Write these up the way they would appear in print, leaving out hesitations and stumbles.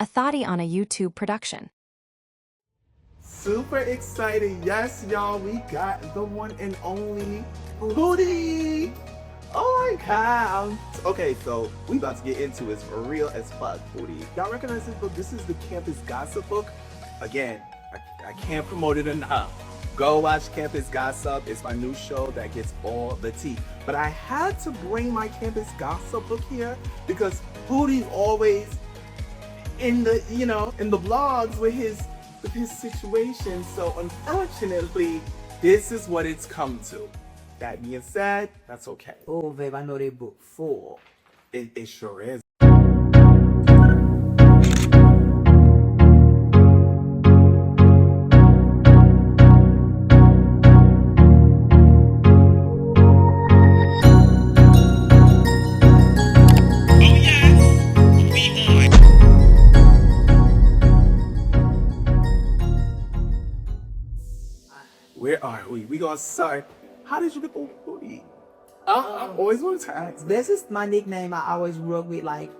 a thotty on a YouTube production. Super excited. Yes, y'all, we got the one and only Poodie. Oh my god. Okay, so we about to get into it for real as fuck, Poodie. Y'all recognize this book? This is the Campus Gossip book. Again, I can't promote it enough. Go watch Campus Gossip. It's my new show that gets all the tea. But I had to bring my Campus Gossip book here because Poodie's always in the, in the blogs with his situation. So unfortunately, this is what it's come to. That being said, that's okay. Oh, babe, I know they book full. It sure is. Where are we? We gonna start. How did you get the Poodie? I always wanted to ask. This is my nickname I always grew up with. Like,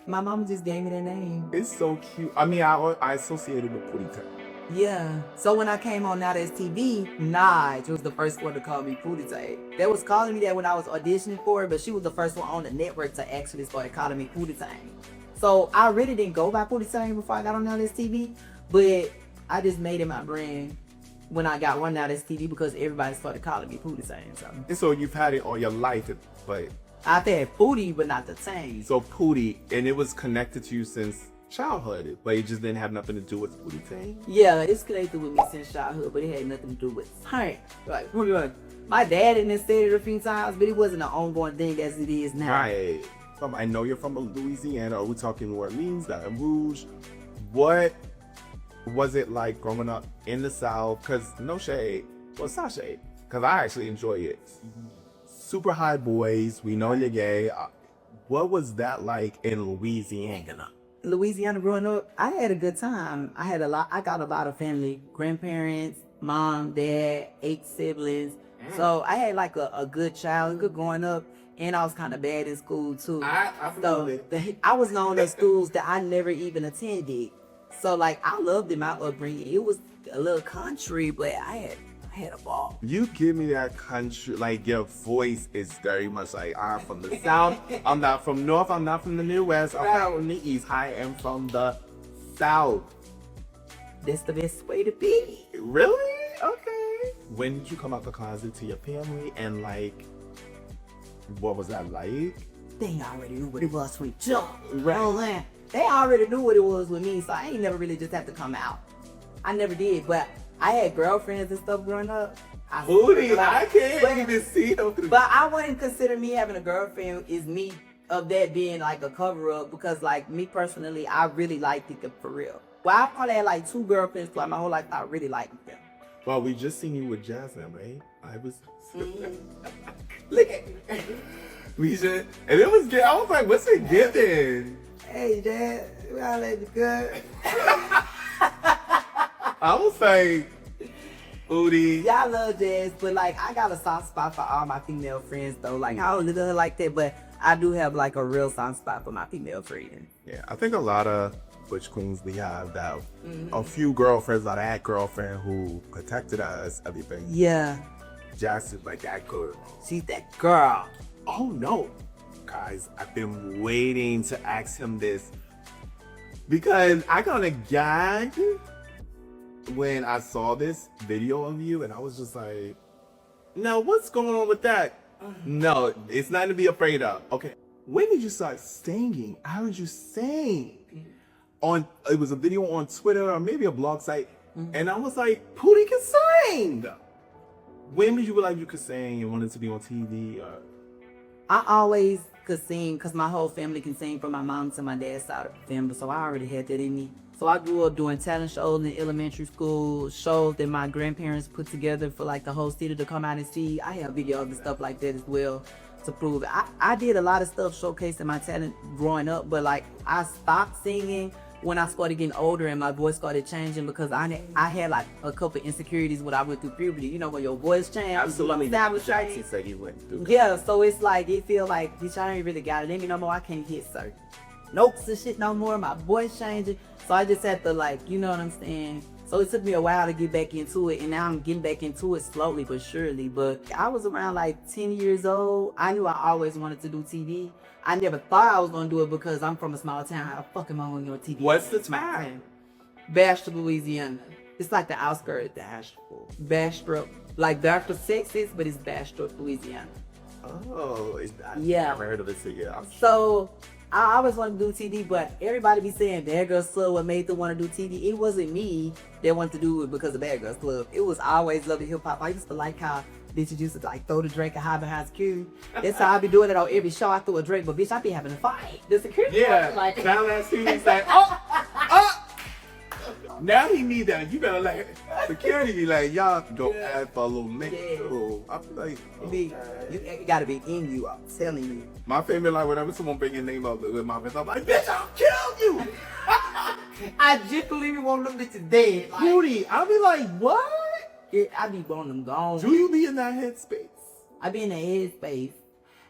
my mom just gave me the name. It's so cute. I mean, I associated with Pooty Tang. Yeah. So when I came on Now That's TV, Nige was the first one to call me Pooty Tang. They was calling me that when I was auditioning for it, but she was the first one on the network to actually start calling me Pooty Tang. So I really didn't go by Pooty Tang before I got on Now That's TV, but I just made it my brand when I got on Now That's TV because everybody started calling me Pooty Tang. So you've had it all your life, but I've had Pooty, but not the Tang. So Pooty, and it was connected to you since childhood, but it just didn't have nothing to do with Pooty Tang? Yeah, it's connected with me since childhood, but it had nothing to do with Tang. Like, my dad didn't said it a few times, but it wasn't an ongoing thing as it is now. Right. I know you're from Louisiana. Are we talking New Orleans, Baton Rouge? What was it like growing up in the South? Because no shade. Well, it's not shade. Because I actually enjoy it. Super high boys. We know you're gay. What was that like in Louisiana? Louisiana growing up, I had a good time. I got a lot of family. Grandparents, mom, dad, 8 siblings. So I had like a good childhood growing up. And I was kind of bad in school too. I was known at schools that I never even attended. So like I loved it, my upbringing. It was a little country, but I had a ball. You give me that country, like your voice is very much like I'm from the South. I'm not from North. I'm not from the Midwest. I'm from the East. I am from the South. That's the best way to be. Really? Okay. When did you come out the closet to your family, and like, what was that like? They already knew what it was when jump. Right. They already knew what it was with me, so I ain't never really just have to come out. I never did, but I had girlfriends and stuff growing up. Pooty, I can't even see them. But I wouldn't consider me having a girlfriend is me of that being like a cover up, because like me personally, I really liked it for real. Well, I probably had like 2 girlfriends throughout my whole life. I really liked them. Well, we just seen you with Jasmine, right? I was. Look at me. We should, and it was good. I was like, what's it giving? Hey, Dad, we all let it good. I was like, Pooty. Yeah, I love Jazz, but like I got a soft spot for all my female friends though. Like I don't look at her like that, but I do have like a real soft spot for my female friends. Yeah, I think a lot of butch queens, we have that. A few girlfriends, like that girlfriend who protected us, everything. Yeah. Jazz is like that girl. She's that girl. Oh no. Guys, I've been waiting to ask him this because I kind of gagged when I saw this video of you, and I was just like, no, what's going on with that? No, it's not to be afraid of. Okay, when did you start singing? How did you sing? It was a video on Twitter or maybe a blog site, and I was like, Pooty can sing. When did you realize you could sing and wanted to be on TV? I always could sing because my whole family can sing, from my mom to my dad's side of the family, so I already had that in me. So I grew up doing talent shows in elementary school, shows that my grandparents put together for like the whole city to come out and see. I have videos and stuff like that as well to prove it. I did a lot of stuff showcasing my talent growing up, but like I stopped singing when I started getting older and my voice started changing because I had like a couple insecurities when I went through puberty. You know, when your voice changes, absolutely. So you went through. Yeah, so it's like it feel like bitch, I ain't really got it in me no more. I can't hit certain notes and shit no more. My voice changing. So I just had to like, you know what I'm saying? So it took me a while to get back into it, and now I'm getting back into it slowly but surely. But I was around like 10 years old. I knew I always wanted to do TV. I never thought I was gonna do it because I'm from a small town. How the fuck am I gonna do TV? What's the town? Bastrop, Louisiana. It's like the outskirts. Bastrop. Like Bastrop, Texas, but it's Bastrop, Louisiana. Oh, I Yeah. never heard of it. So yeah. So I always wanted to do TV, but everybody be saying Bad Girls Club what made them want to do TV. It wasn't me that wanted to do it because of Bad Girls Club. It was always loving hip hop. I used to like how bitches used to like throw the drink and hide behind security. That's how I be doing it on every show. I throw a drink, but bitch, I be having a fight. The security Yeah. like Now that he's like, oh. Now he need that. You better like security be like, y'all don't add for a little minute. Yeah. I'm like, it gotta be in you. I'm telling you. my favorite line whenever someone bring your name up with my friends, I'm like, bitch, I'll kill you. I just believe you want them bitches dead. Like, Pooty, I'll be like, what? yeah, I be wanting them gone. Do you be in that headspace? I be in the headspace.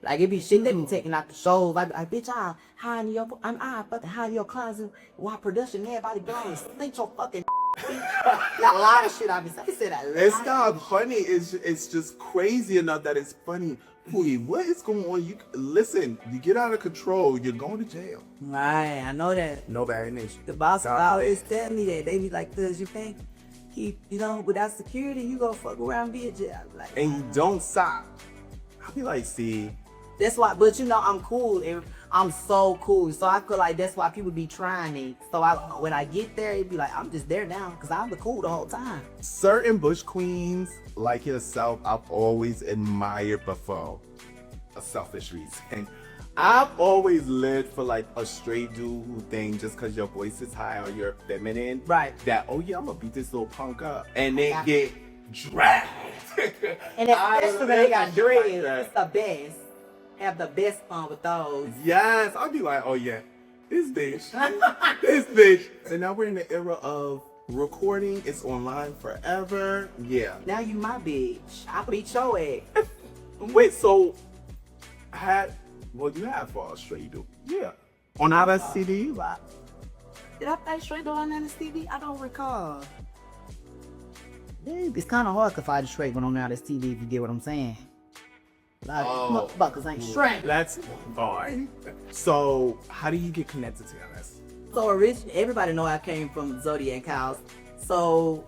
Like it be shit they be taking out the shows. Like bitch, I hide in your fucking hide in your closet while production everybody going stink your fucking like, a lot of shit I be saying. I said that. It's not funny. It's just crazy enough that it's funny. Pooty, what is going on? You listen. You get out of control. You're going to jail. Right, I know that. No bad nation. The boss always tell me that. They be like, "Cause you can't keep, without security, you go fuck around and be in jail." Like, And you don't stop. I'll be like, see. that's why, but I'm cool. And I'm so cool. So I feel like that's why people be trying me. So when I get there, it be like, I'm just there now because I'm the cool the whole time. Certain bush queens like yourself, I've always admired before a selfish reason. I've always lived for like a straight dude who think just because your voice is high or you're feminine, Right. that, oh yeah, I'm gonna beat this little punk up. And they get dragged. And especially when they got dreads, it's the best. Have the best fun with those. Yes, I'll be like, oh yeah, this bitch, this bitch. And now we're in the era of recording. It's online forever. Yeah. Now you my bitch. I beat your ass. Wait, so you had for a straight dude? Yeah. On our CD? Right. Did I play straight on TV? I don't recall. It's kind of hard to find a straight one on this TV if you get what I'm saying. Like, motherfuckers ain't straight. That's fine. So, how do you get connected to this? So originally, everybody know I came from Zodiac House. So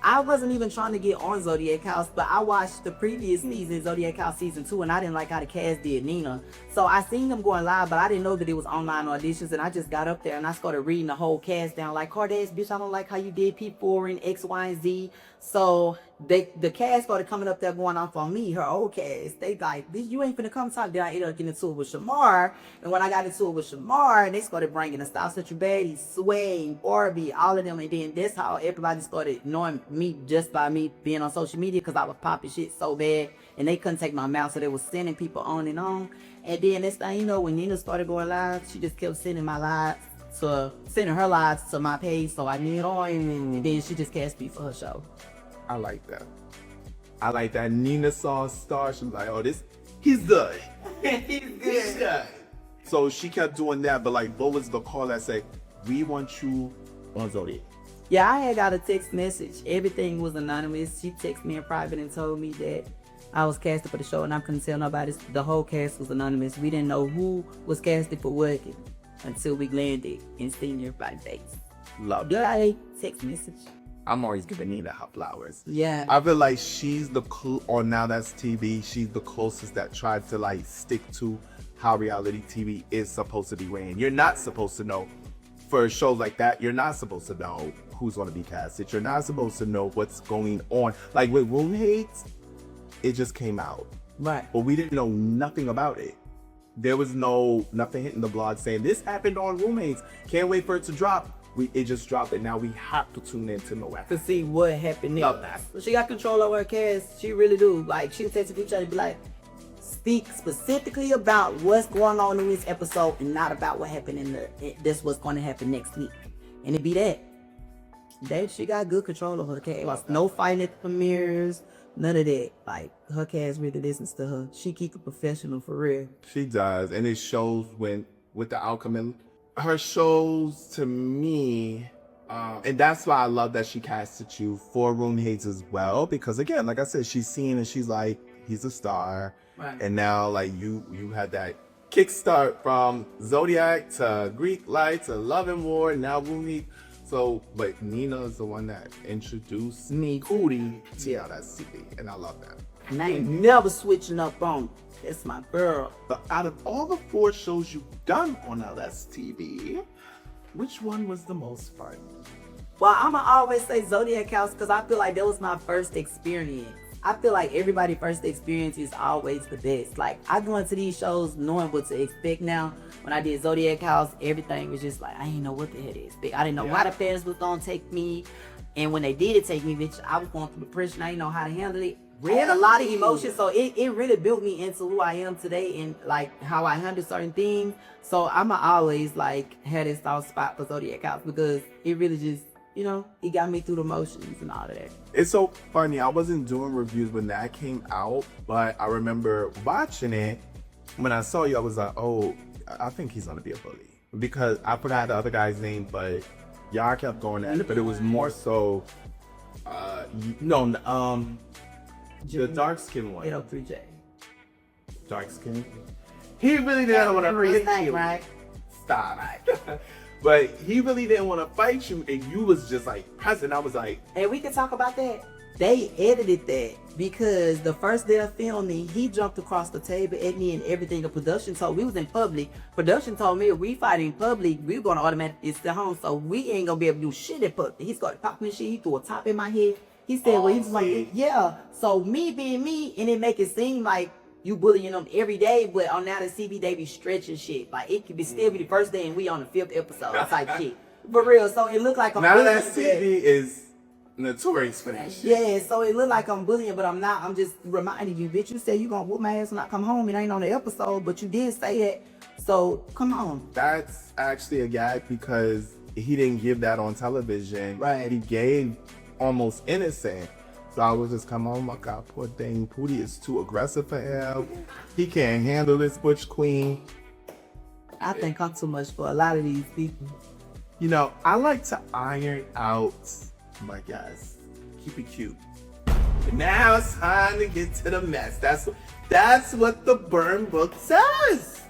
I wasn't even trying to get on Zodiac House, but I watched the previous season, Zodiac House season 2, and I didn't like how the cast did Nina. So I seen them going live, but I didn't know that it was online auditions, and I just got up there and I started reading the whole cast down like, Cardass, bitch, I don't like how you did P4 and X, Y, and Z. So the cast started coming up there going off on me, her old cast. They like, bitch, you ain't finna come talk. Then I ended up getting into it with Shamar. And when I got into it with Shamar, they started bringing the Style Central Baddies, Sway, Barbie, all of them. And then that's how everybody started knowing me just by me being on social media because I was popping shit so bad. And they couldn't take my mouth, so they was sending people on and on. And then this thing, when Nina started going live, she just kept sending her lives to my page, so I knew it on. And then she just cast me for her show. I like that. I like that. Nina saw a star. She was like, oh, he's good. He's good. So she kept doing that, but like, what was the call that said, we want you on Zodiac? Yeah, I had got a text message. Everything was anonymous. She texted me in private and told me that I was casted for the show and I couldn't tell nobody. The whole cast was anonymous. We didn't know who was casted for what until we landed and seen everybody's face. Love Yeah, that. I text message. I'm always giving Nina her flowers. Yeah. I feel like she's or Now That's TV, she's the closest that tried to like stick to how reality TV is supposed to be ran. You're not supposed to know, for shows like that, you're not supposed to know who's going to be casted. You're not supposed to know what's going on. Like with Roommates, it just came out. Right. But we didn't know nothing about it. There was nothing hitting the blog saying, this happened on Roommates. Can't wait for it to drop. It just dropped it. Now we have to tune in to know To see what happened next. But she got control over her cast. She really do. Like, she'll text each other and be like, speak specifically about what's going on in this episode and not about what happened this what's going to happen next week. And it be that. She got good control of her cast. No fighting at the premieres. None of that. Like, her cast really listens to her. She keep it professional for real. She does, and it shows with the outcome. And her shows to me, and that's why I love that she casted you for roommates as well, because again, like I said, she's seen and she's like, he's a star. Right. And now like you had that kickstart from Zodiac to Greek Light to Love and War, now roommate. So, but Nina is the one that introduced Me. Pooty to TV, and I love that. And I ain't never switching up on it. That's my girl. But out of all the 4 shows you've done on LSTV, which one was the most fun? Well, I'ma always say Zodiac House because I feel like that was my first experience. I feel like everybody's first experience is always the best. Like, I go into these shows knowing what to expect now. When I did Zodiac House, everything was just like, I didn't know what the hell to expect. I didn't know how the fans was gonna take me. And when they did take me, bitch, I was going through depression. I didn't know how to handle it. I had a lot of emotions, so it really built me into who I am today and like how I handle certain things. So I'ma always like had this soft spot for Zodiac House because it really just, you know, it got me through the motions and all of that. It's so funny. I wasn't doing reviews when that came out, but I remember watching it. When I saw you, I was like, oh, I think he's gonna be a bully, because I forgot the other guy's name, but y'all kept going at it. But it was more so, the dark skin one. 803J. Dark skin. He really didn't want to his fight name, you. right? Stop. But he really didn't want to fight you, and you was just like present. I was like, And we can talk about that. They edited that because the first day of filming, he jumped across the table at me and everything. The production told we was in public. Production told me if we fight in public, we were gonna automatically stay home, so we ain't gonna be able to do shit in public. He started popping shit. He threw a top in my head. He said, well, he was like, yeah. So me being me, and it make it seem like you bullying them every day, but on now the TV they be stretching shit. Like it could be still be the first day and we on the 5th episode type shit. For real. So it looked like I'm now bullying. that TV is notorious for that shit. Yeah, so it looked like I'm bullying, but I'm not. I'm just reminding you, bitch. You said you gonna whoop my ass when I come home. It ain't on the episode, but you did say that. So come on. That's actually a gag because he didn't give that on television. Right. He gave almost innocent. So I was just come, oh my God, poor thing. Pooty is too aggressive for him. He can't handle this butch queen. I think I'm too much for a lot of these people. You know, I like to iron out my guys. Keep it cute. But now it's time to get to the mess. That's what the burn book says.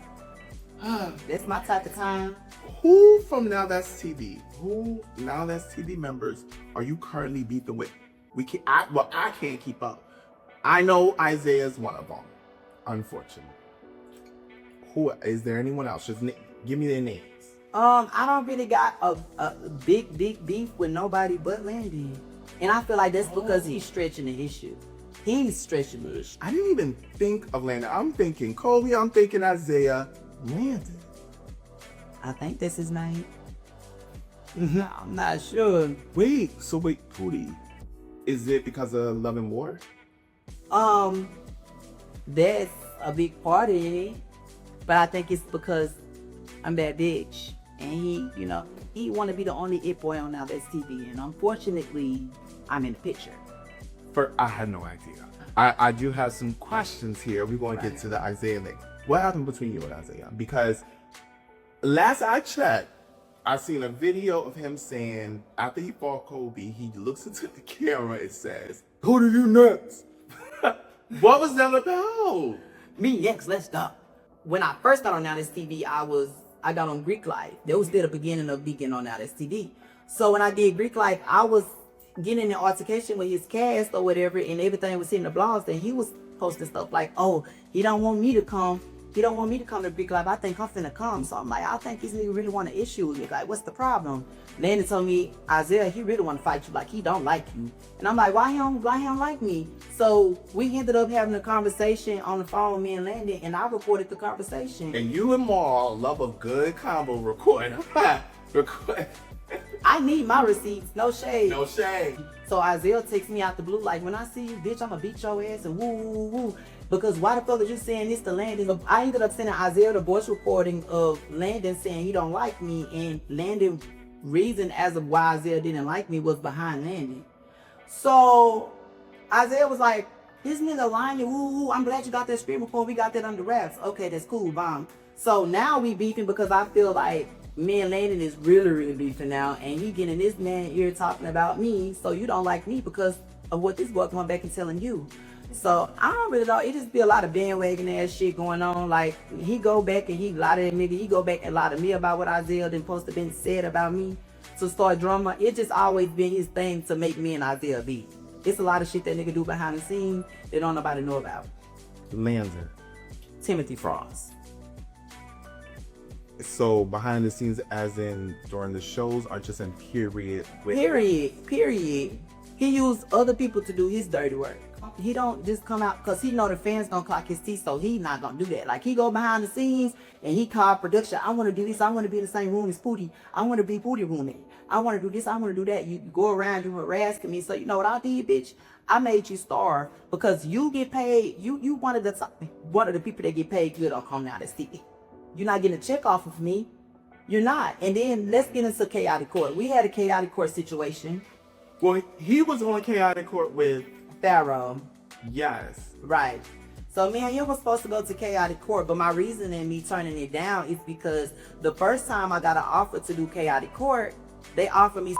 That's my type of time. Who from Now That's TV, who Now That's TV members are you currently beefing with? I can't keep up. I know Isaiah's one of them, unfortunately. Who is there? Anyone else? Just give me their names. I don't really got a big beef with nobody but Landon, and I feel like that's because he's stretching the issue. He's stretching the issue. I didn't even think of Landon. I'm thinking Colby. I'm thinking Isaiah. Landon. I think that's his name. I'm not sure. Wait, Pooty. Is it because of Love and War? That's a big part of it, but I think it's because I'm that bitch, and he want to be the only it boy on Now That's TV, and unfortunately, I'm in the picture. I had no idea. I do have some questions here. We're going to get to the Isaiah thing. What happened between you and Isaiah? Because last I checked, I seen a video of him saying after he fought Kobe, he looks into the camera and says, "Who do you next?" What was that about? Me next, let's go. When I first got on Now That's TV, I got on Greek Life. That was still the beginning of being on Now That's TV. So when I did Greek Life, I was getting in an altercation with his cast or whatever, and everything was hitting the blogs, and he was posting stuff like, oh, he don't want me to come. He don't want me to come to Greek Life. I think I'm finna come. So I'm like, I think this nigga really want an issue with me. Like, what's the problem? Landon told me, Isaiah, he really want to fight you. Like, he don't like you. And I'm like, why he don't like me? So we ended up having a conversation on the phone with me and Landon, and I recorded the conversation. And you and Maul love a good combo recording. I need my receipts. No shade. No shade. So Isaiah takes me out the blue, like, when I see you, bitch, I'ma beat your ass and woo, woo, woo. Because why the fuck are you saying this to Landon? I ended up sending Isaiah the voice recording of Landon saying he don't like me, and Landon reason as of why Isaiah didn't like me was behind Landon. So Isaiah was like, this nigga lying, woo, woo, I'm glad you got that screen report, we got that under wraps. Okay, that's cool, bomb. So now we beefing because I feel like me and Landon is really beefing now, and he getting this man ear talking about me, so you don't like me because of what this boy coming back and telling you. So I don't really know. It just be a lot of bandwagon ass shit going on. Like he go back and he lie to that nigga. He go back and lie to me about what Isaiah done supposed to been said about me to start drama. It just always been his thing to make me and Isaiah beef. It's a lot of shit that nigga do behind the scenes that don't nobody know about. Landon. Timothy Frost. So behind the scenes, as in during the shows, or just in period? Period. He used other people to do his dirty work. He don't just come out because he know the fans gonna clock his teeth, so he not gonna do that. Like he go behind the scenes and he call production. I want to do this. I want to be in the same room as Pooty. I want to be Pooty roommate. I want to do this. I want to do that. You go around, you harassing me. So you know what I did, bitch? I made you star because you get paid. You one of the people that get paid good on Come Out as TV. You're not getting a check off of me. You're not. And then let's get into chaotic court. We had a chaotic court situation. Well, he was on chaotic court with Pharaoh. Yes. Right. So me and him was supposed to go to chaotic court, but my reason in me turning it down is because the first time I got an offer to do chaotic court, they offered me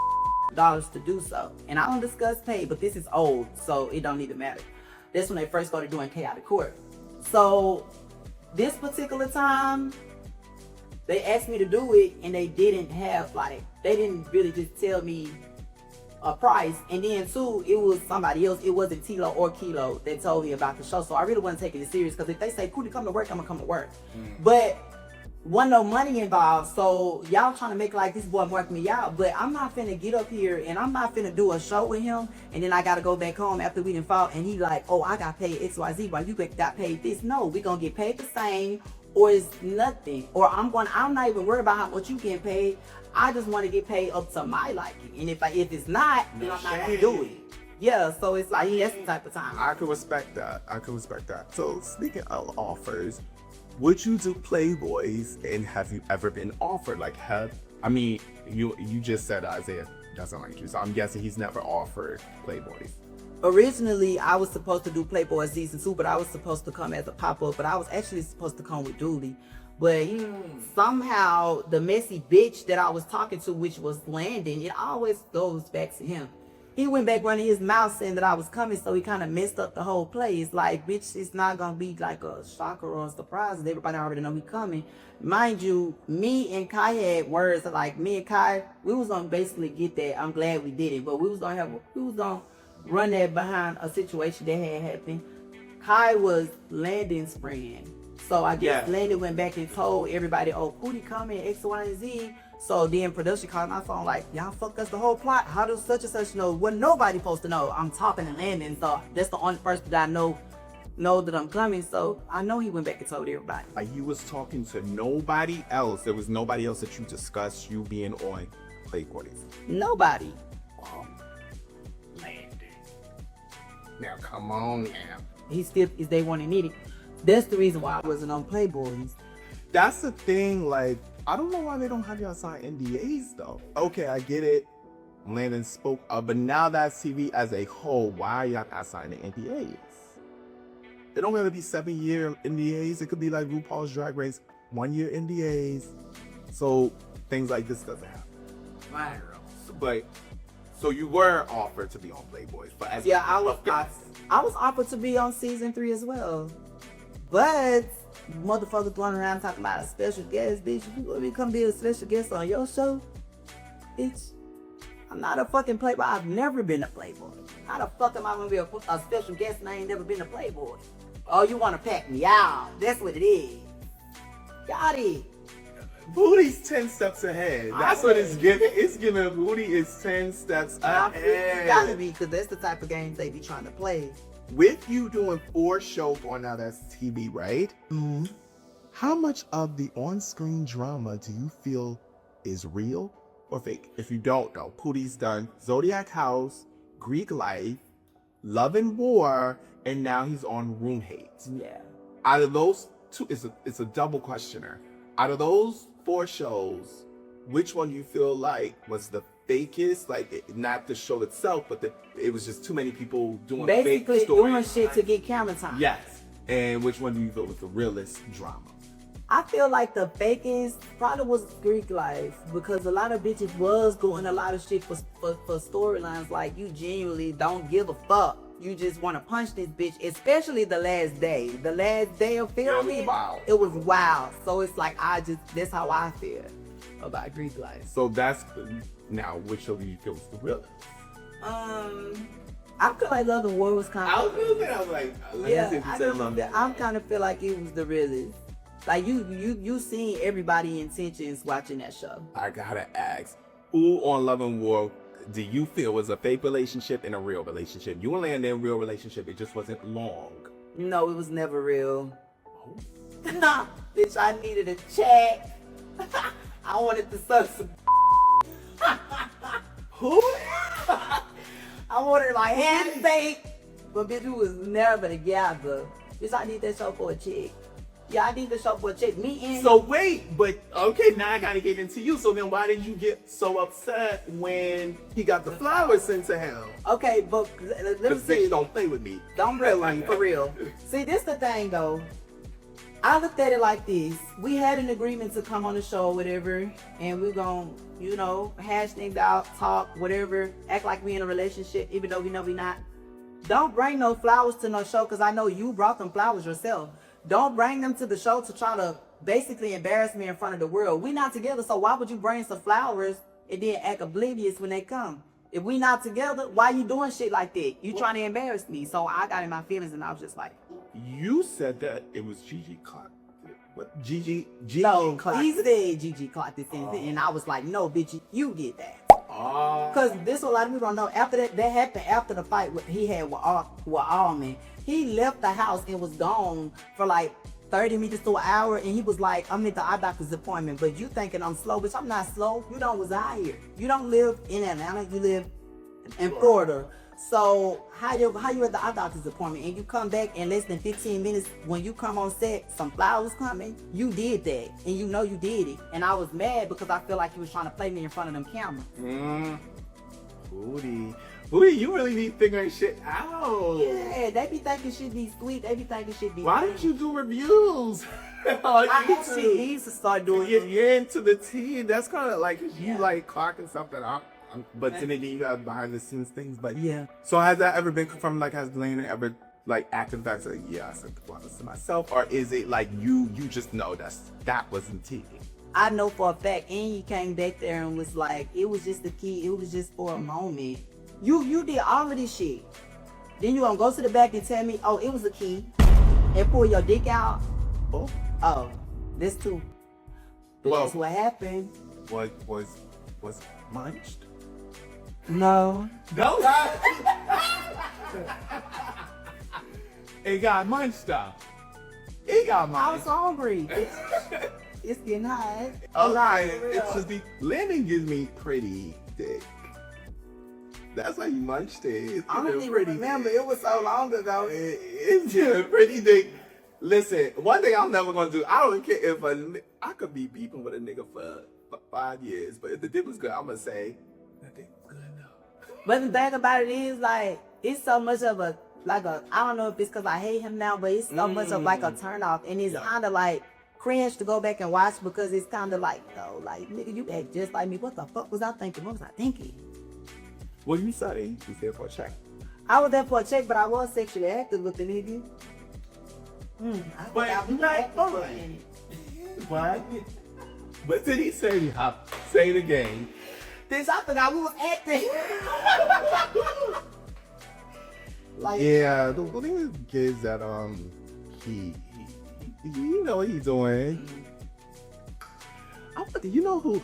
dollars to do so. And I don't discuss pay, but this is old, so it don't even matter. That's when they first started doing chaotic court. So this particular time, they asked me to do it, and they didn't have they didn't really just tell me a price. And then too, it was somebody else. It wasn't Tilo or Kilo that told me about the show. So I really wasn't taking it serious because if they say, Pooty, come to work, I'm gonna come to work. But wasn't no money involved. So y'all trying to make like this boy mark me out. But I'm not finna get up here and I'm not finna do a show with him. And then I gotta go back home after we done fought. And he like, oh, I got paid XYZ while you got paid this. No, we gonna get paid the same or it's nothing. Or I'm not even worried about how much you getting paid. I just want to get paid up to my liking, and if it's not, then I'm not gonna do it. Yeah, so it's like that's the type of time. I could respect that. So speaking of offers, would you do Playboys, and have you ever been offered? You just said Isaiah doesn't like you, so I'm guessing he's never offered Playboys. Originally, I was supposed to do Playboy season 2, but I was supposed to come as a pop-up, but I was actually supposed to come with Dooley. But somehow the messy bitch that I was talking to, which was Landon, it always goes back to him. He went back running his mouth saying that I was coming, so he kind of messed up the whole play. It's like, bitch, it's not going to be like a shocker or a surprise. Everybody already know he coming. Mind you, me and Kai had words like me and Kai, we was going to basically get that. I'm glad we did it, but we was going to run that behind a situation that had happened. Kai was Landon's friend. So I guess Landon went back and told everybody, oh, Pooty coming, X, Y, and Z. So then production called my phone like, y'all fucked us the whole plot. How does such and such know? Well, nobody supposed to know. I'm talking to Landon, so that's the only person that I know that I'm coming. So I know he went back and told everybody. You was talking to nobody else. There was nobody else that you discussed you being on Playboys. Nobody. Landon. Now come on now. He still is day one and needed. That's the reason why I wasn't on Playboys. That's the thing, I don't know why they don't have y'all sign NDAs though. Okay, I get it. Landon spoke, but now that's TV as a whole, why are y'all not signing NDAs? It don't have to be 7-year NDAs. It could be like RuPaul's Drag Race, 1-year NDAs. So things like this doesn't happen. Right. But so you were offered to be on Playboys, but as I was offered to be on season 3 as well. But motherfuckers going around talking about a special guest, bitch. You want me to come be a special guest on your show? Bitch, I'm not a fucking Playboy. I've never been a Playboy. How the fuck am I gonna be a special guest and I ain't never been a Playboy? Oh, you wanna pack me out? That's what it is. Got it. Pooty's 10 steps ahead. That's what it's giving. It's giving Pooty is 10 steps ahead. It gotta be, because that's the type of games they be trying to play. With you doing 4 shows on Now That's TV, right? Mm-hmm. How much of the on-screen drama do you feel is real or fake? If you don't know, Pooty's done Zodiac House, Greek Life, Love and War, and now he's on Room Hate. Yeah. Out of those 2, it's a double questioner. Out of those 4 shows, which one do you feel like was the fakest? Not the show itself, but it was just too many people doing basically fake stories. Doing shit to get camera time. Yes. And which one do you feel was the realest drama? I feel like the fakest probably was Greek life because a lot of bitches was doing a lot of shit for storylines. Like, you genuinely don't give a fuck. You just want to punch this bitch, especially the last day. The last day of filming, it was wild. So it's like, that's how I feel about Greek life. So that's, now, which of you feels the realest? I feel like Love and War was kind of. I was like, I'm kind of feel like it was the realest. Like you seen everybody intentions watching that show. I gotta ask, who on Love and War do you feel was a fake relationship and a real relationship? You and Landon in a real relationship, it just wasn't long. No, it was never real. Nah, bitch, I needed a check. I wanted to suck some. Who? I wanted my hand fake, but bitch, we was never together. Bitch, I need that show for a check. Yeah, I need the show for a check. Me and So wait, but okay, now I gotta get into you. So then why did you get so upset when he got the flowers sent to him? Okay, but let me Bitch, see. don't play with me. Don't play with me, for real. See, this the thing though. I looked at it like this. We had an agreement to come on the show or whatever, and we're gonna, hash things out, talk, whatever, act like we in a relationship, even though we know we not. Don't bring no flowers to no show, because I know you brought them flowers yourself. Don't bring them to the show to try to basically embarrass me in front of the world. We not together, so why would you bring some flowers and then act oblivious when they come? If we not together, why you doing shit like that? You trying to embarrass me. So I got in my feelings and I was just like. You said that it was Gigi Clark. What? Gigi No, Clark. he said Gigi caught this thing, and I was like, no, bitch, you did that. Because this a lot of people don't know. After that happened after the fight he had with Allman. He left the house and was gone for like 30 minutes to an hour, and he was like, I'm at the eye doctor's appointment, but you thinking I'm slow, bitch, I'm not slow. You don't reside here. You don't live in Atlanta, you live in Florida. So how you at the eye doctor's appointment and you come back in less than 15 minutes when you come on set, some flowers coming, you did that. And you know you did it. And I was mad because I feel like you was trying to play me in front of them cameras. Pooty, you really be figuring shit out. Yeah, they be thinking shit be sweet. They be thinking shit be Why didn't you do reviews? He used to start doing You're into the tea. That's kind of like, you like clocking something out. But then again, you have behind the scenes things. But yeah. So has that ever been confirmed? Like, has Landon ever like acted back to like, yeah, I said the flowers to myself, or is it like you just know that wasn't tea? I know for a fact, and he came back there and was like, it was just the key. It was just for a moment. You did all of this shit. Then you gonna go to the back and tell me, oh, it was a key, and pull your dick out. Oh, this too. But that's what happened. Was munched? No. No. It got munched up. It got munched. I was hungry. It's getting hot. Alright, it's just Landon gives me pretty dick. That's how you munched it. I don't even remember. It was so long ago. It's pretty dick. Listen, one thing I'm never gonna do. I don't care if I could be beeping with a nigga for 5 years, but if the dick was good, I'm gonna say that dick was good enough. But the thing about it is, like, it's so much of I don't know if it's because I hate him now, but it's so much of like a turn off, and it's kind of like cringe to go back and watch because it's kind of like, no, like, nigga, you act just like me. What the fuck was I thinking? What was I thinking? What you say? You there for a check? I was there for a check, but I was sexually active with the nigga. But you not fun. What? But did he say, say it again? This, I forgot we was acting. Like, yeah, the thing is that you know what he's doing. You know who?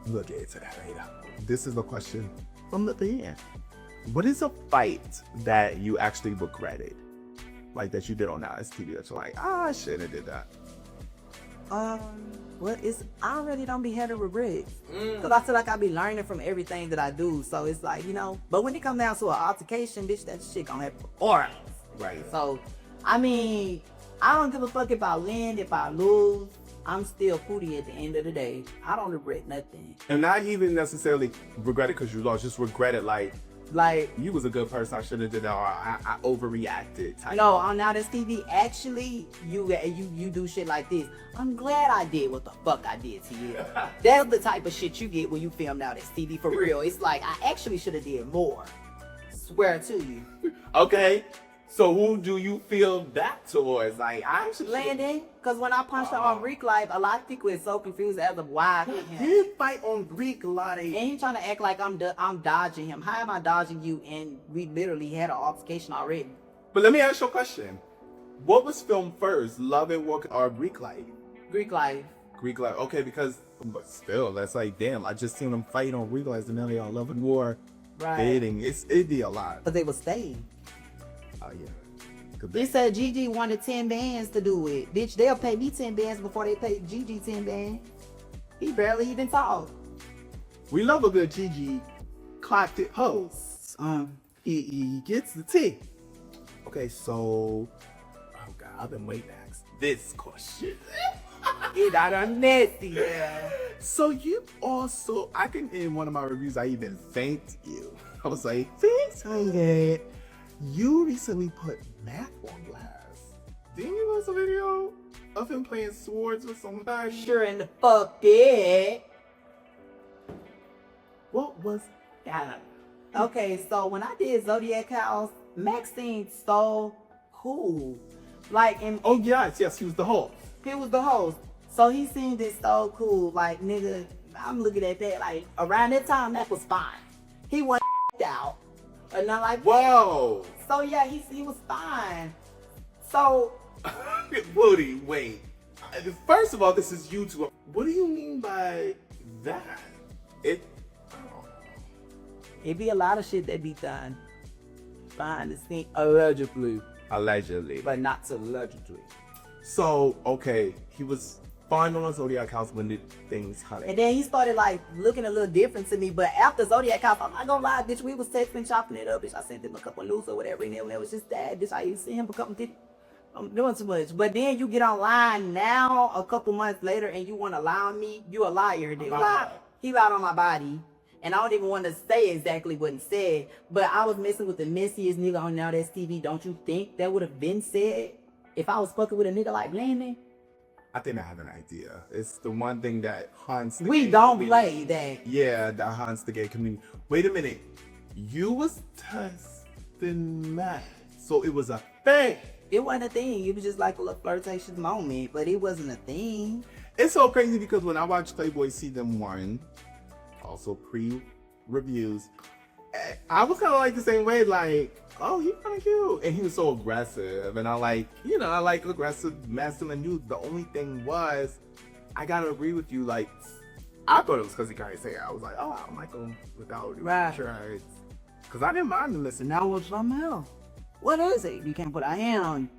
We'll get into that later. This is the question from the end. What is a fight that you actually regretted? Like that you did on TV that you're like, I shouldn't have did that. Well, I really don't be having regrets. Because I feel like I be learning from everything that I do. So it's like, but when it comes down to an altercation, bitch, that shit gonna happen for us. Right. So, I mean, I don't give a fuck if I win, if I lose. I'm still Pooty at the end of the day. I don't regret nothing. And not even necessarily regret it because you lost, just regret it like, Like, You was a good person. I should have did that. Or I overreacted. Type. no, on Now That's TV, actually, you do shit like this. I'm glad I did what the fuck I did to you. That's the type of shit you get when you film Now That's TV, for real. It's like, I actually should have did more. Swear to you. Okay. So who do you feel that towards? Like, I actually... Landon, because when I punched her on Greek Life, a lot of people were so confused as of why. He did fight on Greek Life. And he trying to act like I'm dodging him. How am I dodging you? And we literally had an altercation already. But let me ask you a question. What was filmed first, Love and War or Greek Life? Greek Life. Greek Life. Okay, because... But still, that's like, damn, I just seen them fight on Greek Life and now they on Love and War. Right. Dating. It'd be a lot. But they were staying. Oh, yeah. They said Gigi wanted 10 bands to do it. Bitch, they'll pay me 10 bands before they pay Gigi 10 bands. He barely even talked. We love a good Gigi clocked it host. He gets the tea. Okay, so... Oh, God, I've been waiting to ask this question. It got messy, yeah. So you also... I think in one of my reviews, I even thanked you. I was like, thanks, Tang. You recently put math on blast. Didn't you post a video of him playing swords with somebody? Sure in the fuck did. What was that? Okay, so when I did Zodiac House, Maxine so cool. Like, and oh yes, he was the host. He was the host. So he seemed it so cool. Like, nigga, I'm looking at that. Like, around that time, that was fine. He wasn't out. And I'm like, whoa. So yeah, he was fine. So Pooty, wait. First of all, this is YouTube. What do you mean by that? It be a lot of shit that be done behind the scene, allegedly. Allegedly. But not so allegedly. So, okay, he was fine on the Zodiac House when the things happened. And then he started like looking a little different to me. But after Zodiac House, I'm not gonna lie, bitch, we was texting, chopping it up, bitch. I sent him a couple of news or whatever, and it was just that, bitch. I used to see him for a couple of I'm doing too much. But then you get online now, a couple months later, and you want to lie on me, you a liar, dude. He lied on my body. And I don't even want to say exactly what he said, but I was messing with the messiest nigga on Now That's TV. Don't you think that would have been said if I was fucking with a nigga like Landon? I think I have an idea. It's the one thing that haunts the We gay don't community. play that. Yeah, that haunts the gay community. Wait a minute. You was testing math, so it was a thing. It wasn't a thing. It was just like a little flirtatious moment, but it wasn't a thing. It's so crazy because when I watched Playboy Season 1, also pre-reviews, I was kind of like the same way, like, oh, he's kind of cute. And he was so aggressive. And I like aggressive masculine dudes. The only thing was, I gotta agree with you, like, I thought it was because he kind of say, I was like, oh, I don't like him without insurance. Because I didn't mind him listening. Now what's something else? What is it? You can't put a hand on.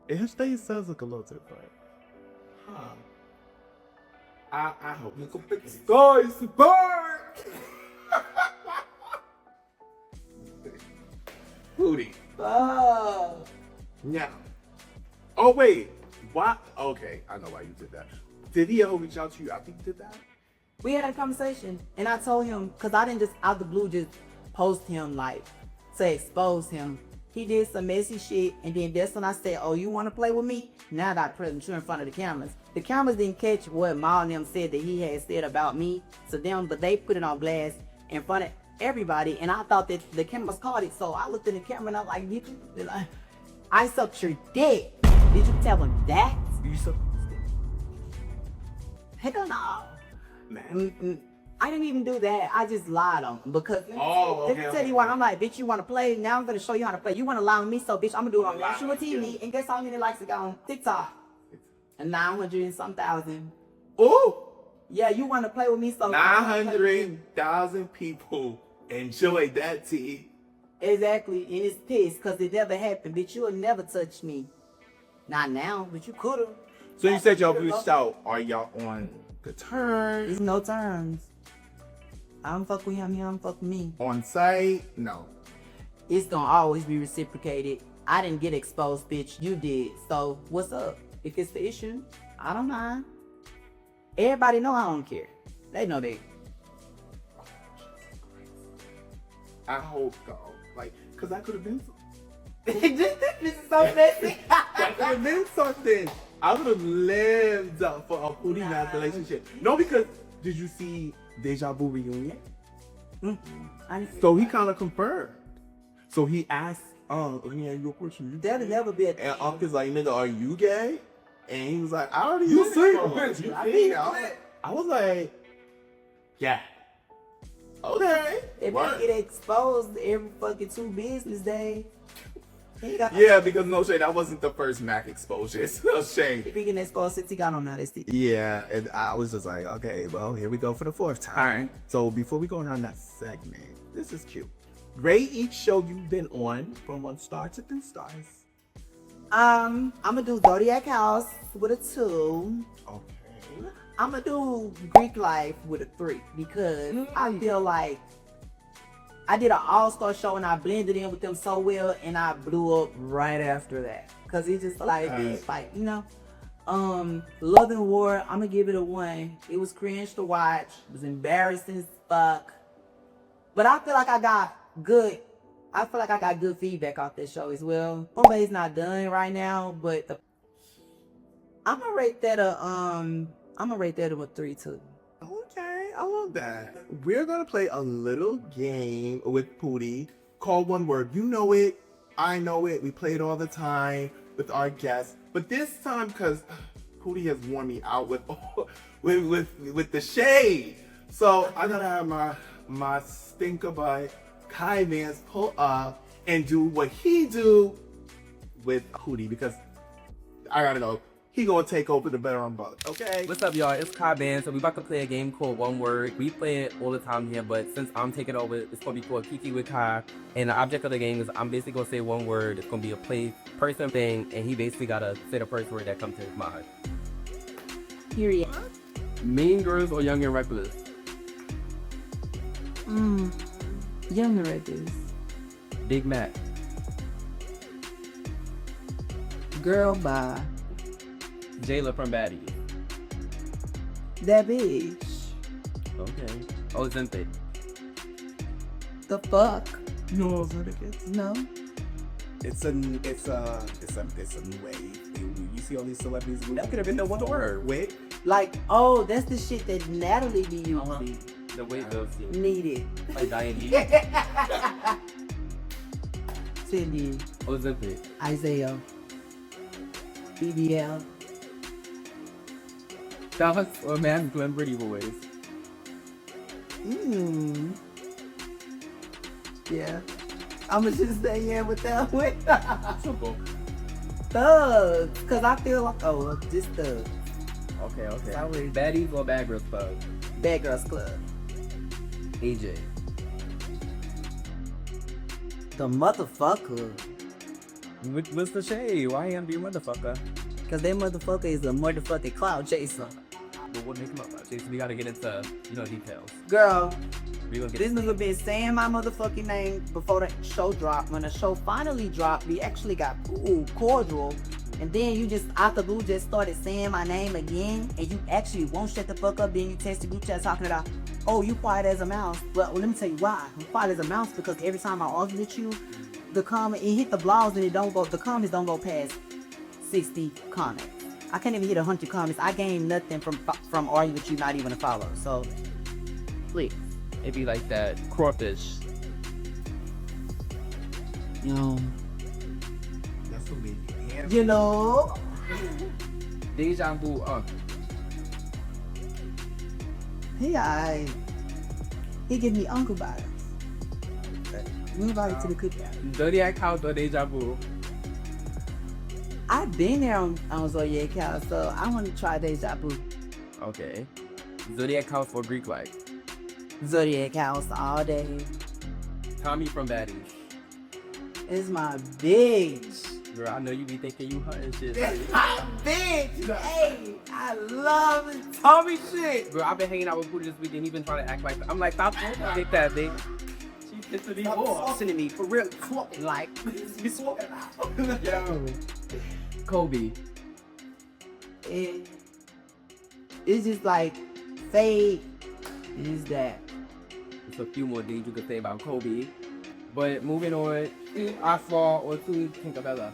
His face does look a little different. Huh. I hope you can fix it. Guys, back! Pooty. Now. Oh, wait. Why? Okay, I know why you did that. Did he ever reach out to you after you did that? We had a conversation, and I told him, because I didn't just out the blue just post him, like, to expose him. He did some messy shit, and then that's when I said, oh, you want to play with me? Now that I present you in front of the cameras. The cameras didn't catch what Ma and them said that he had said about me to them, but they put it on blast in front of everybody, and I thought that the cameras caught it, so I looked in the camera and I'm like, did you? I sucked your dick. Did you tell him that? You suck his dick. Heck no. Man. I didn't even do that. I just lied on him because let me tell you why. I'm like, bitch, you want to play? Now I'm going to show you how to play. You want to lie on me, so bitch, I'm going to do it on national TV. And guess how many likes it got on TikTok? And 900 and some thousand. Oh! Yeah, you want to play with me, so 900,000 people enjoyed that tea. Exactly, and it's pissed because it never happened. Bitch, you'll never touch me. Not now, but you could have. So you said y'all reached out. Are y'all on the terms? There's no terms. I don't fuck with him, he don't fuck with me. On site? No. It's gonna always be reciprocated. I didn't get exposed, bitch. You did. So what's up? If it's the issue, I don't mind. Everybody know I don't care. They know they. I hope so. Like, cause that could have been. This is so messy. That could have been something. I would have lived for a Pooty Mask relationship. No, because did you see Deja Vu reunion? So he kind of confirmed. So he asked, let me ask you a question. That'll never be a And Uncle's like, nigga, are you gay? And he was like, I already You see it. I was like, yeah. Okay. If Word. they get exposed every fucking 2 business days, he got Yeah, because no shade, that wasn't the first Mac exposure. It's no shade. If he getting exposed since he got on that, it's Yeah, and I was just like, okay, well, here we go for the 4th time. All right. So before we go down that segment, this is cute. Rate each show you've been on from 1 star to 3 stars. I'm gonna do Zodiac House with a 2. Okay. I'm gonna do Greek Life with a 3 because I feel like I did an all-star show and I blended in with them so well and I blew up right after that. Cause it's just like, it's like, you know. Love and War, I'm gonna give it a 1. It was cringe to watch. It was embarrassing as fuck. But I feel like I got good feedback off this show as well. Nobody's not done right now, but I'm gonna rate that a 3 too. Okay, I love that. We're gonna play a little game with Pooty called One Word. You know it, I know it. We play it all the time with our guests, but this time, because Pooty has worn me out with the shade, so I gotta have my stinker butt Kai Vance pull up and do what he do with Pooty, because I gotta know. He gonna take over the better on both, okay? What's up, y'all? It's Kai Band. So we about to play a game called One Word. We play it all the time here, but since I'm taking over, it's gonna be called Kiki with Kai. And the object of the game is I'm basically gonna say one word. It's gonna be a place, person, thing, and he basically gotta say the first word that comes to his mind. Period. Mean Girls or Young and Reckless? Young and Reckless. Big Mac. Girl, bye. Jayla from Baddies. That bitch. Okay. Ozempic. The fuck? You know what it is? No. It's a new wave. You see all these celebrities. That could have been the one word. Wait. Like, oh, that's the shit that Natalie be using. The weight of Needed. like Diane. Cindy. Ozempic. Isaiah. BBL. Dallas or masculine pretty boys? Yeah. I'ma just say yeah with that one. Simple. Thugs. Cause I feel like, oh, just thugs. Okay. Sorry. Baddies or Bad Girls Club? Bad Girls Club. AJ. The motherfucker. What's the shade? Why ain't be a motherfucker? Cause that motherfucker is a motherfucking cloud chaser. But what make him up? Jason, we gotta get into, details. Girl, We gonna get this nigga been saying my motherfucking name before the show dropped. When the show finally dropped, we actually got cordial. And then you just, out the blue, just started saying my name again. And you actually won't shut the fuck up. Then you text the group chat talking about, oh, you quiet as a mouse. But let me tell you why. I'm quiet as a mouse because every time I argue with you, the comment, it hit the blogs and the comments don't go past 60 comments. I can't even hit 100 comments. I gained nothing from arguing with you, not even a follow. So, please. it be like that crawfish. Yo. That's what we can. You know? Deja Vu. He give me uncle vibes. We invited to the cookout. Zodiac House or Deja Vu? I've been there on Zodiac House, so I want to try Deja Vu. Okay. Zodiac House or Greek Life? Zodiac House all day. Tommy from Baddies. It's my bitch. Girl, I know you be thinking you hunting shit. It's my bitch. Hey, I love Tommy shit. Girl, I've been hanging out with Pooty this weekend. He been trying to act like I'm like, stop take that, bitch. She pissing me Stop off. talking to me for real. Like, you smoking out. Yo. Kobe. It's just like fade. Is that? There's a few more things you could say about Kobe. But moving on, Asphalt or two Tinkerbella.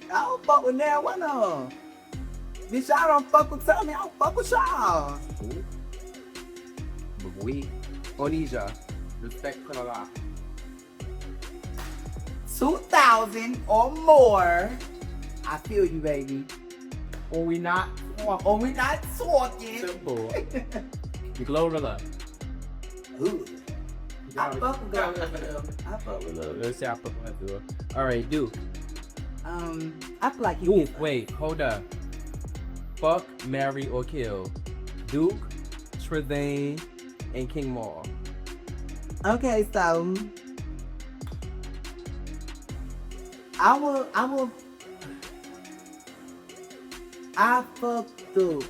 I don't fuck with that one of them. Bitch, y'all don't fuck with tell me. I don't fuck with y'all. But we, Onisha, respect for the law. 2,000 or more. I feel you, baby. Or we not Or we not talking. simple. Glorilla. Ooh. I fuck with girls. I fuck with love. Let's see how I fuck with her. Alright, Duke. I feel like you. Duke, wait, hold up. Fuck, marry, or kill. Duke, Trezane, and King Maul. Okay, so I fucked Duke.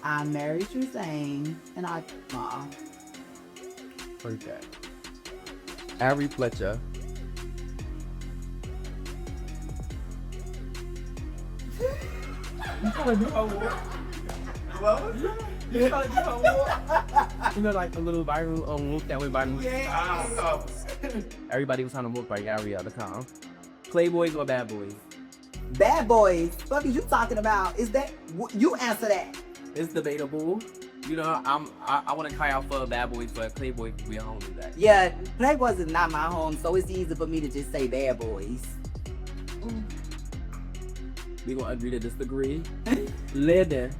I married Trezane, and I Okay. Ari Fletcher. You trying to do her war? You trying to do her war? You know, like a little viral whoop that went viral. Yeah. Everybody was trying to whoop like Ari all the time. Playboys or bad boys? Bad boys. What is you talking about? Is that you answer that? It's debatable. You know, I want to cry out for bad boys, but Playboys, we don't do that. Yeah, Playboys is not my home, so it's easy for me to just say bad boys. We gonna agree to disagree. Later.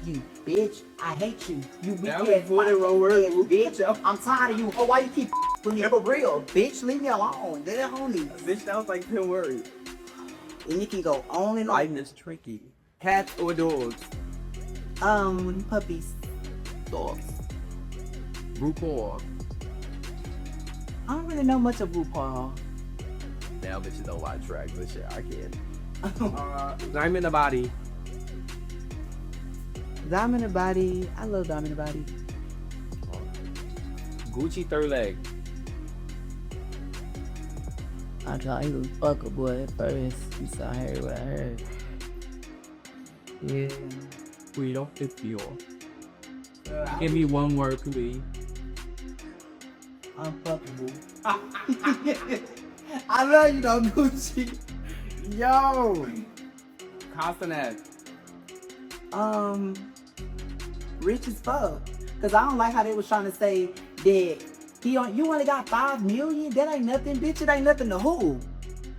You bitch, I hate you. You That weak ass was good, Robert. bitch. I'm tired of you. Oh, why you keep with me for real? Bitch, leave me alone. They're homies. Bitch, that was like 10 words. And you can go on and on. Life is tricky. Cats or dogs? Puppies. Dogs. RuPaul. I don't really know much of RuPaul. Now bitches don't watch drag, but shit, I can't. Diamond in the body. Diamond in the body. I love Diamond in the body. Gucci third leg. I thought he was fuck a boy at first. You saw I heard what I heard. Yeah. We don't fit you. Give me one word, please. Unfuckable. I love you though, Gucci. Yo. Consonant. Rich as fuck. Cause I don't like how they was trying to say that you only got 5 million. That ain't nothing, bitch. It ain't nothing to who?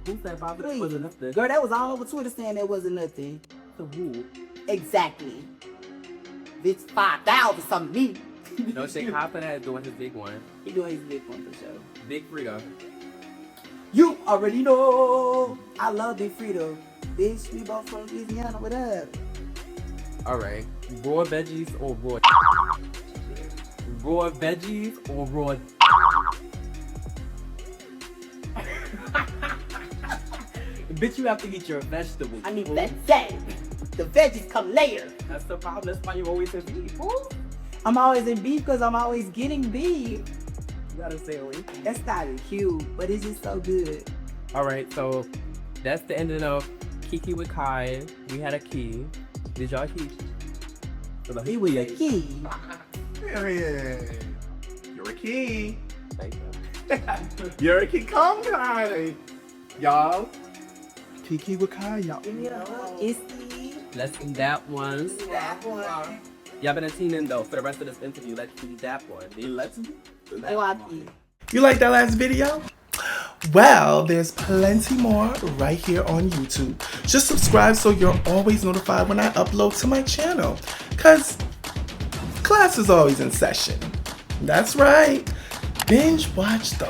Who said Bobby Please. wasn't nothing? Girl, that was all over Twitter saying that wasn't nothing. To who? Exactly. Bitch, 5,000 something. No shit, Consonant is doing his big one. He doing his big one for sure. Big Frida. You already know. I love Big Frida. Bitch, we both from Louisiana. What up? Alright. Raw veggies or raw? Raw veggies or raw? Bitch, you have to get your vegetables. I need that day. The veggies come later. That's the problem. That's why you always have beef. I'm always in beef because I'm always getting beef. You gotta stay away. That's not cute, but it's just so good. Alright, so that's the ending of Kiki with Kai. We had a key. Did y'all key? He was a key. Period. You're a key. Thank you. You're a key. Come, Kai. Y'all. Kiki with Kai, y'all. It's the Let's do that one. that one. Y'all better tune in though for the rest of this interview. Let's do that one. Let's Milwaukee. You like that last video? Well, there's plenty more right here on YouTube. Just subscribe so you're always notified when I upload to my channel. Cause class is always in session. That's right. Binge watch the